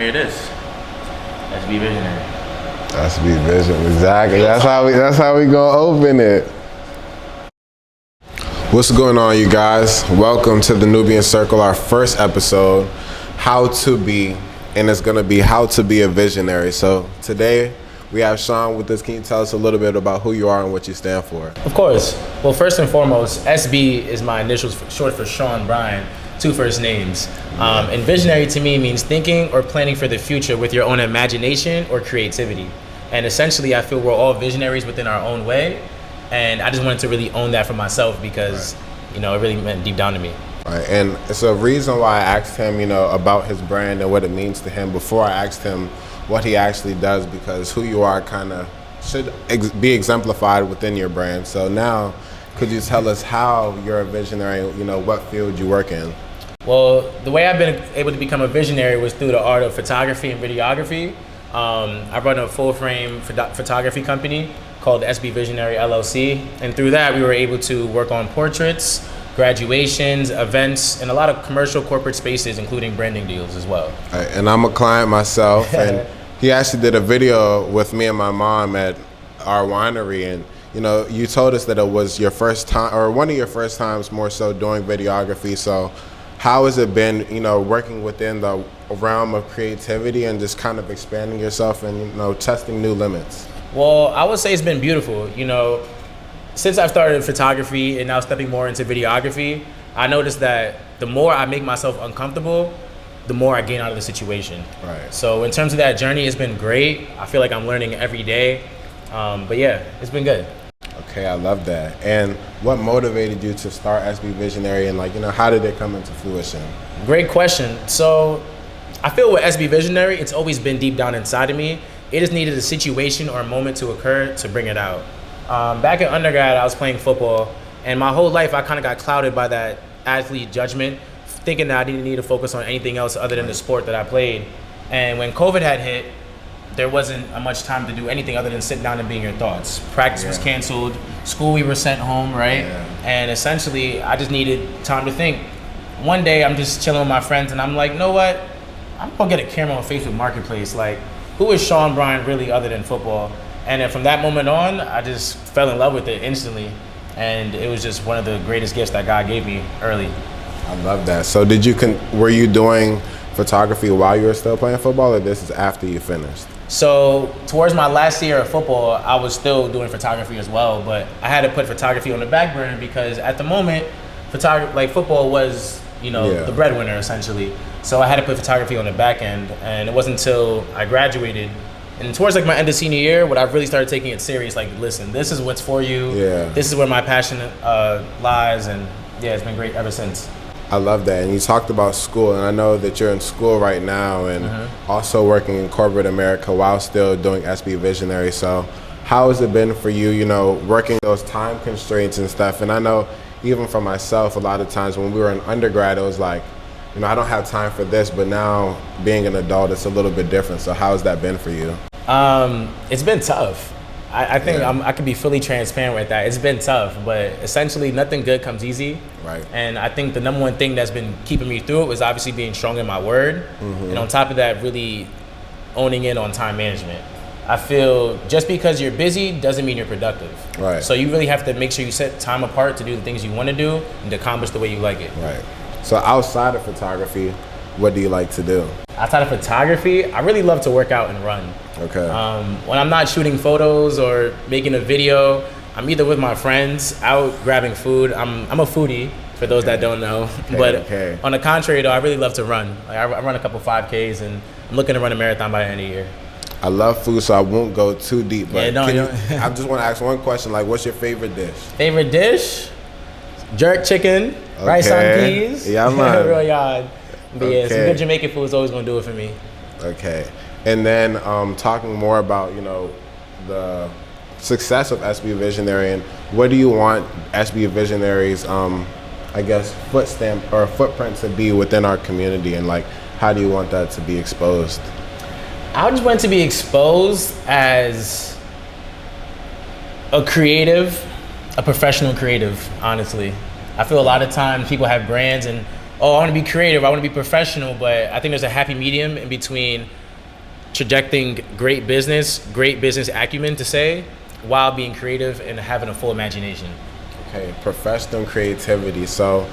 It is. Let's be visionary. That's be vision, exactly. That's how we gonna open it. What's going on, you guys? Welcome to the Nubian Circle, our first episode, how to be, and it's gonna be how to be a visionary. So today we have Sean with us. Can you tell us a little bit about who you are and what you stand for? Of course. Well, first and foremost, SB is my initials, short for Sean Bryan, two first names. And visionary to me means thinking or planning for the future with your own imagination or creativity. And essentially, I feel we're all visionaries within our own way. And I just wanted to really own that for myself because, it really meant deep down to me. Right, and it's a reason why I asked him, about his brand and what it means to him before I asked him what he actually does, because who you are kind of should be exemplified within your brand. So now, could you tell us how you're a visionary, what field you work in? Well, the way I've been able to become a visionary was through the art of photography and videography. I run a full-frame photography company called SB Visionary LLC, and through that we were able to work on portraits, graduations, events, and a lot of commercial corporate spaces, including branding deals as well. Right, and I'm a client myself, and he actually did a video with me and my mom at our winery, and you told us that it was your first time, or one of your first times more so, doing videography. So how has it been, working within the realm of creativity and just kind of expanding yourself and, testing new limits? Well, I would say it's been beautiful. Since I've started photography and now stepping more into videography, I noticed that the more I make myself uncomfortable, the more I gain out of the situation. Right. So in terms of that journey, it's been great. I feel like I'm learning every day. But yeah, it's been good. Okay, I love that. And what motivated you to start SB Visionary, and how did it come into fruition? Great question. So I feel with SB Visionary, it's always been deep down inside of me. It just needed a situation or a moment to occur to bring it out. Back in undergrad, I was playing football, and my whole life I kind of got clouded by that athlete judgment, thinking that I didn't need to focus on anything else other than the sport that I played. And when COVID had hit, there wasn't much time to do anything other than sit down and be in your thoughts. Practice was canceled, school we were sent home, right? Yeah. And essentially, I just needed time to think. One day, I'm just chilling with my friends, and I'm like, you know what? I'm gonna get a camera on Facebook Marketplace. Like, who is Sean Bryan really other than football? And then from that moment on, I just fell in love with it instantly. And it was just one of the greatest gifts that God gave me early. I love that. So were you doing photography while you were still playing football, or this is after you finished? So towards my last year of football, I was still doing photography as well, but I had to put photography on the back burner because at the moment, football was, the breadwinner essentially. So I had to put photography on the back end, and it wasn't until I graduated and towards my end of senior year, when I really started taking it serious, listen, this is what's for you. Yeah. This is where my passion lies, and it's been great ever since. I love that. And you talked about school, and I know that you're in school right now and also working in corporate America while still doing SB Visionary. So how has it been for you, working those time constraints and stuff? And I know even for myself, a lot of times when we were in undergrad, it was like, I don't have time for this, but now being an adult, it's a little bit different. So how has that been for you? It's been tough. I think I can be fully transparent with that. It's been tough, but essentially nothing good comes easy. Right. And I think the number one thing that's been keeping me through it was obviously being strong in my word. And on top of that, really owning in on time management. I feel just because you're busy doesn't mean you're productive. Right. So you really have to make sure you set time apart to do the things you want to do and to accomplish the way you like it. Right. So outside of photography, what do you like to do? Outside of photography, I really love to work out and run. Okay. When I'm not shooting photos or making a video, I'm either with my friends, out grabbing food. I'm a foodie, for those that don't know. On the contrary, though, I really love to run. I run a couple 5Ks, and I'm looking to run a marathon by the end of the year. I love food, so I won't go too deep. But I just want to ask one question. What's your favorite dish? Favorite dish? Jerk chicken, rice on peas. Yeah, man. Real yard. But some good Jamaican food is always going to do it for me. Okay. And then talking more about, the success of SB Visionary, and what do you want SB Visionary's, footprint to be within our community, and how do you want that to be exposed? I just want it to be exposed as a creative, a professional creative, honestly. I feel a lot of times people have brands and oh, I want to be creative, I want to be professional, but I think there's a happy medium in between trajecting great business acumen to say, while being creative and having a full imagination. Okay, professional creativity. So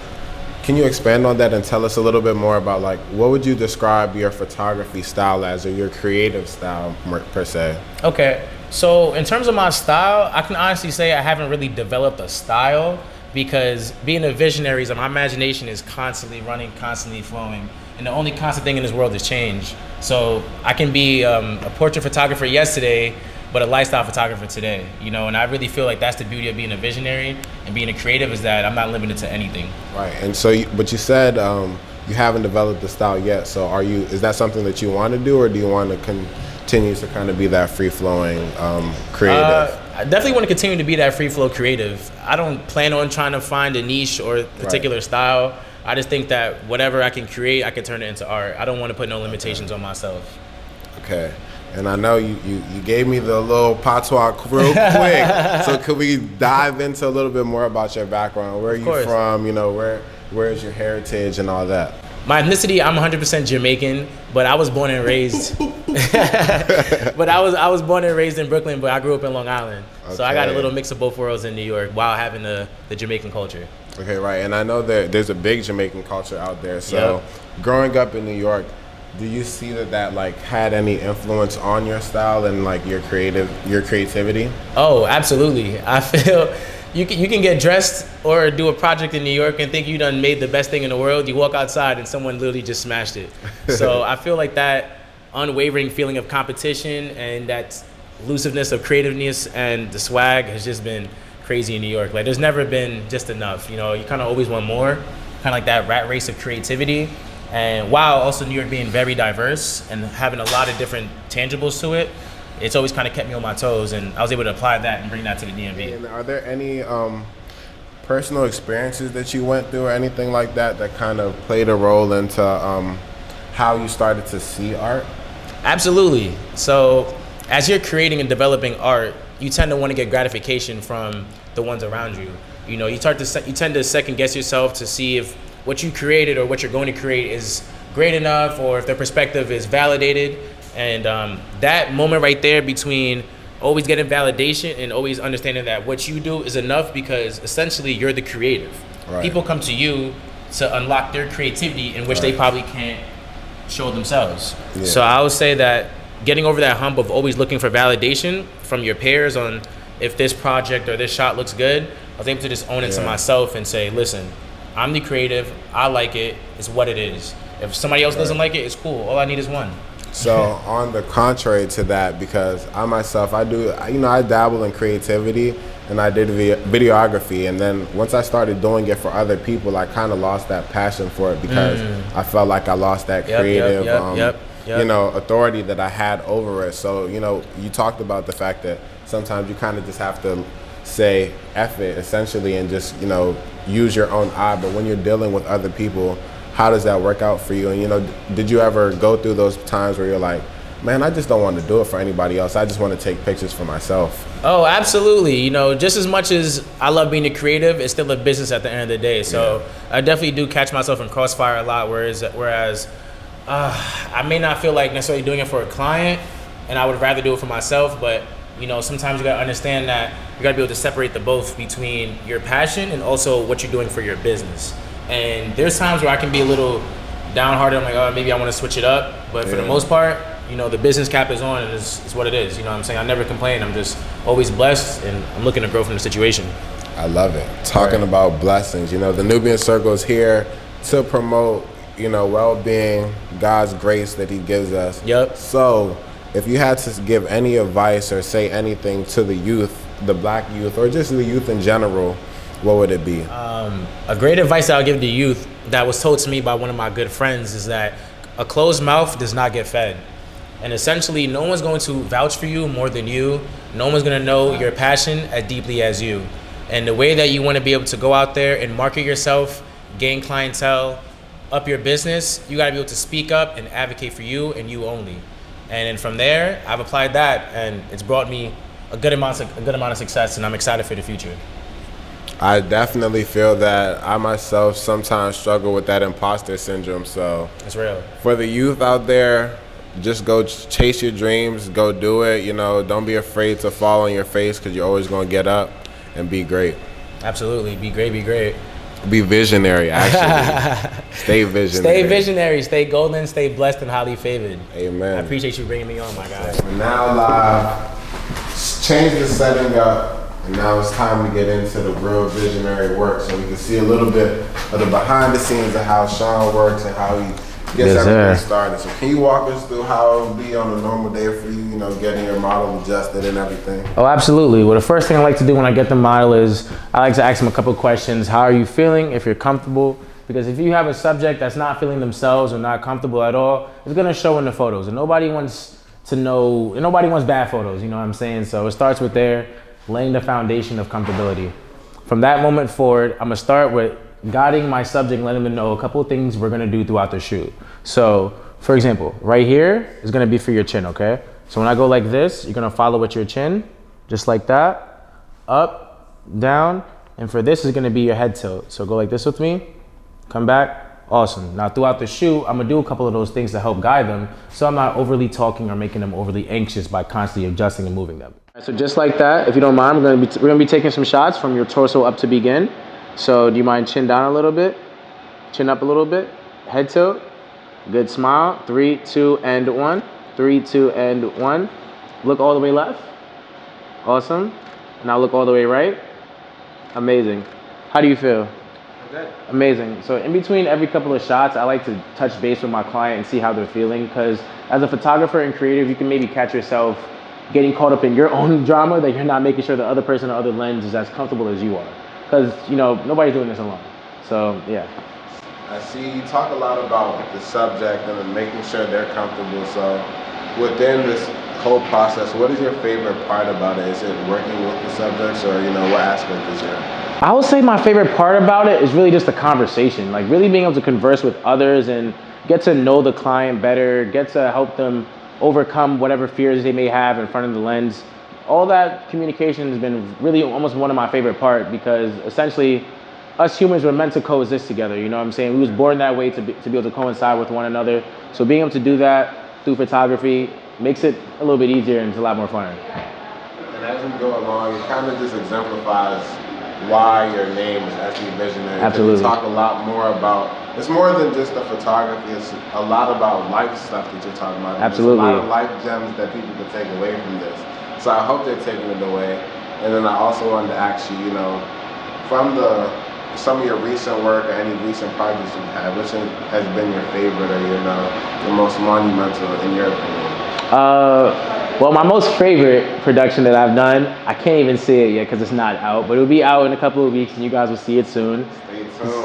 can you expand on that and tell us a little bit more about, like, what would you describe your photography style as, or your creative style per se? Okay, so in terms of my style, I can honestly say I haven't really developed a style, because being a visionary, my imagination is constantly running, constantly flowing, and the only constant thing in this world is change. So I can be a portrait photographer yesterday, but a lifestyle photographer today, and I really feel like that's the beauty of being a visionary and being a creative, is that I'm not limited to anything. Right, and so, but you said you haven't developed the style yet, so is that something that you want to do, or do you want to continue to kind of be that free-flowing creative? I definitely want to continue to be that free-flow creative. I don't plan on trying to find a niche or a particular style. I just think that whatever I can create, I can turn it into art. I don't want to put no limitations on myself. Okay. And I know you gave me the little patois real quick. So could we dive into a little bit more about your background? Where are you from? Where is your heritage and all that? My ethnicity, I'm 100% Jamaican, but I was born and raised. But I was born and raised in Brooklyn, but I grew up in Long Island. Okay. So I got a little mix of both worlds in New York while having the Jamaican culture. Okay, right. And I know that there's a big Jamaican culture out there. So growing up in New York, do you see that like had any influence on your style and like your creativity? Oh, absolutely. I feel you can get dressed or do a project in New York and think you done made the best thing in the world. You walk outside and someone literally just smashed it. So I feel like that unwavering feeling of competition and that elusiveness of creativeness and the swag has just been crazy in New York. Like, there's never been just enough. You kind of always want more, kind of like that rat race of creativity. And while also New York being very diverse and having a lot of different tangibles to it, it's always kind of kept me on my toes, and I was able to apply that and bring that to the DMV. And are there any personal experiences that you went through or anything like that kind of played a role into how you started to see art? Absolutely. So as you're creating and developing art, you tend to want to get gratification from the ones around you. You tend to second guess yourself to see if what you created or what you're going to create is great enough, or if their perspective is validated. And that moment right there between always getting validation and always understanding that what you do is enough, because essentially you're the creative. Right. People come to you to unlock their creativity in which they probably can't show themselves. Yeah. So I would say that getting over that hump of always looking for validation from your peers on if this project or this shot looks good, I was able to just own it to myself and say, listen, I'm the creative, I like it, it's what it is. If somebody else doesn't like it, it's cool. All I need is one. So on the contrary to that, because I myself, I dabble in creativity and I did videography, and then once I started doing it for other people, I kind of lost that passion for it, because I felt like I lost that creative authority that I had over it. So, you talked about the fact that sometimes you kind of just have to say F it, essentially, and just, use your own eye. But when you're dealing with other people, how does that work out for you? And, did you ever go through those times where you're like, man, I just don't want to do it for anybody else. I just want to take pictures for myself? Oh, absolutely. Just as much as I love being a creative, it's still a business at the end of the day. So I definitely do catch myself in crossfire a lot, whereas I may not feel like necessarily doing it for a client, and I would rather do it for myself. But sometimes you gotta understand that you gotta be able to separate the both between your passion and also what you're doing for your business. And there's times where I can be a little downhearted. I'm like, oh, maybe I want to switch it up. But for the most part, the business cap is on, and it's what it is. I'm saying? I never complain. I'm just always blessed, and I'm looking to grow from the situation. I love it. Talking about blessings, the Nubian Circle is here to promote, well-being, God's grace that he gives us. Yep. So if you had to give any advice or say anything to the youth, the black youth, or just the youth in general, what would it be? A great advice that I'll give the youth that was told to me by one of my good friends is that a closed mouth does not get fed. And essentially, no one's going to vouch for you more than you. No one's going to know your passion as deeply as you. And the way that you want to be able to go out there and market yourself, gain clientele, up your business, you got to be able to speak up and advocate for you and you only. And then from there, I've applied that, and it's brought me a good amount of success, and I'm excited for the future. I definitely feel that. I myself sometimes struggle with that imposter syndrome. So It's real. for the youth out there, just go chase your dreams, go do it. You know, don't be afraid to fall on your face because you're always going to get up and be great. Absolutely. Be great, be great. Be visionary, actually. Stay visionary. Stay visionary, stay golden, stay blessed and highly favored. Amen. I appreciate you bringing me on, my guy. We're now live. Change the setting up. And now it's time to get into the real visionary work so we can see a little bit of the behind the scenes of how Sean works and how he gets everything started. So can you walk us through how it would be on a normal day for you, you know, getting your model adjusted and everything? Oh, absolutely. Well, the first thing I like to do when I get the model is I like to ask them a couple of questions. How are you feeling? If you're comfortable. Because if you have a subject that's not feeling themselves or not comfortable at all, it's going to show in the photos. And nobody wants to know, and nobody wants bad photos, you know what I'm saying? So it starts with there. Laying the foundation of comfortability. From that moment forward, I'm gonna start with guiding my subject, letting them know a couple of things we're gonna do throughout the shoot. So, for example, right here is gonna be for your chin, okay? So when I go like this, you're gonna follow with your chin, just like that, up, down, and for this is gonna be your head tilt. So go like this with me, come back, awesome. Now throughout the shoot, I'm gonna do a couple of those things to help guide them so I'm not overly talking or making them overly anxious by constantly adjusting and moving them. So just like that, if you don't mind, we're gonna be taking some shots from your torso up to begin. So do you mind chin down a little bit? Chin up a little bit, head tilt, good smile, 3, 2, and 1. 3, 2, and 1. Look all the way left, awesome. Now look all the way right, amazing. How do you feel? Good. Amazing. So in between every couple of shots, I like to touch base with my client and see how they're feeling, because as a photographer and creative, you can maybe catch yourself getting caught up in your own drama that you're not making sure the other person or other lens is as comfortable as you are. Because, you know, nobody's doing this alone. So, yeah. I see you talk a lot about the subject and then making sure they're comfortable. So within this whole process, what is your favorite part about it? Is it working with the subjects or, you know, what aspect is your? I would say my favorite part about it is really just the conversation. Like really being able to converse with others and get to know the client better, get to help them overcome whatever fears they may have in front of the lens. All that communication has been really almost one of my favorite parts, because essentially us humans were meant to coexist together, you know what I'm saying? We was born that way to be able to coincide with one another. So being able to do that through photography makes it a little bit easier and it's a lot more fun. And as we go along, it kind of just exemplifies why your name is SB Visionary. Absolutely. You talk a lot more about, it's more than just the photography, it's a lot about life stuff that you're talking about. Absolutely. There's a lot of life gems that people can take away from this. So I hope they're taking it away. And then I also wanted to ask you, you know, from some of your recent work or any recent projects you've had, which has been your favorite or, you know, the most monumental in your opinion? Well, my most favorite production that I've done, I can't even see it yet because it's not out, but it'll be out in a couple of weeks and you guys will see it soon.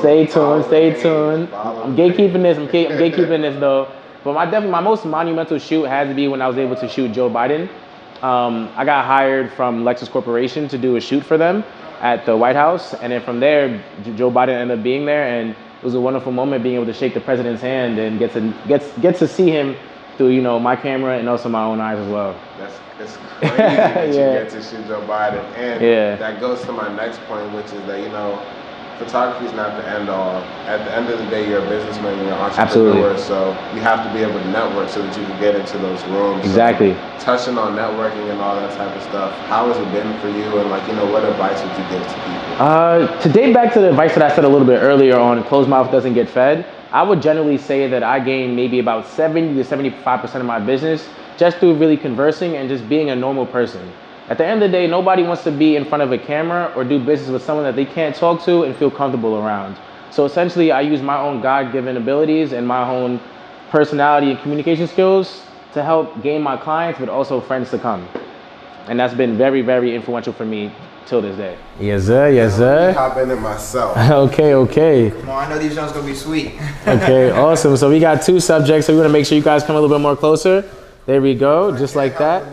Stay tuned. I'm gatekeeping this. I'm gatekeeping this though. But my most monumental shoot had to be when I was able to shoot Joe Biden. I got hired from Lexus Corporation to do a shoot for them at the White House, and then from there, Joe Biden ended up being there, and it was a wonderful moment being able to shake the president's hand and get to see him through, you know, my camera and also my own eyes as well. It's crazy that you get to shoot Joe Biden, and that goes to my next point, which is that, you know, photography is not the end all. At the end of the day, you're a businessman, you're an entrepreneur, so you have to be able to network so that you can get into those rooms. Exactly. So, touching on networking and all that type of stuff, how has it been for you, and like, you know, what advice would you give to people? To date back to the advice that I said a little bit earlier on closed mouth doesn't get fed, I would generally say that I gain maybe about 70 to 75% of my business just through really conversing and just being a normal person. At the end of the day, nobody wants to be in front of a camera or do business with someone that they can't talk to and feel comfortable around. So essentially, I use my own God-given abilities and my own personality and communication skills to help gain my clients, but also friends to come. And that's been very, very influential for me till this day. Yes, sir. Yes, sir. Hop in it myself. Okay. Come on, I know these joints gonna be sweet. Okay, awesome. So we got two subjects, so we're gonna make sure you guys come a little bit more closer. There we go, just like that.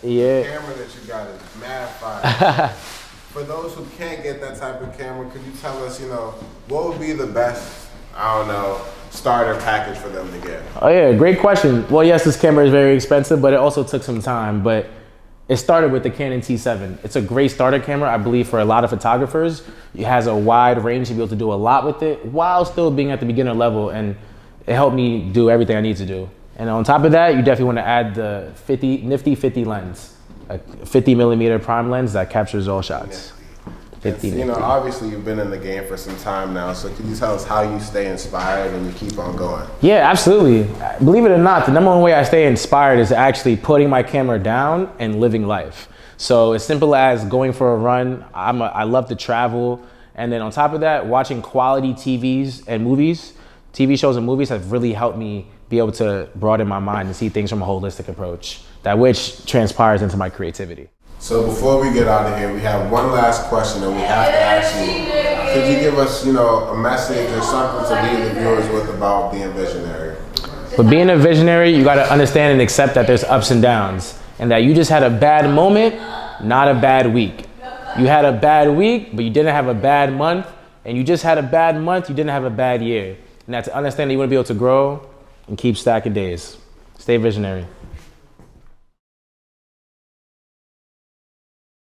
Yeah. The camera that you got is mad fire. For those who can't get that type of camera, could you tell us, you know, what would be the best, I don't know, starter package for them to get? Oh yeah, great question. Well, yes, this camera is very expensive, but it also took some time. But It started with the Canon T7. It's a great starter camera, I believe, for a lot of photographers. It has a wide range to be able to do a lot with it while still being at the beginner level, and it helped me do everything I need to do. And on top of that, you definitely want to add the nifty 50 lens, a 50 millimeter prime lens that captures all shots. 50 You know, obviously you've been in the game for some time now, so can you tell us how you stay inspired and you keep on going? Yeah, absolutely. Believe it or not, the number one way I stay inspired is actually putting my camera down and living life. So as simple as going for a run, I love to travel, and then on top of that, watching quality TVs and movies, TV shows and movies have really helped me be able to broaden my mind and see things from a holistic approach, that which transpires into my creativity. So before we get out of here, we have one last question that we have to ask you. Could you give us, you know, a message or something to leave the viewers with about being visionary? But being a visionary, you gotta understand and accept that there's ups and downs, and that you just had a bad moment, not a bad week. You had a bad week, but you didn't have a bad month, and you just had a bad month, you didn't have a bad year. And that's to understand that you wanna be able to grow and keep stacking days. Stay visionary.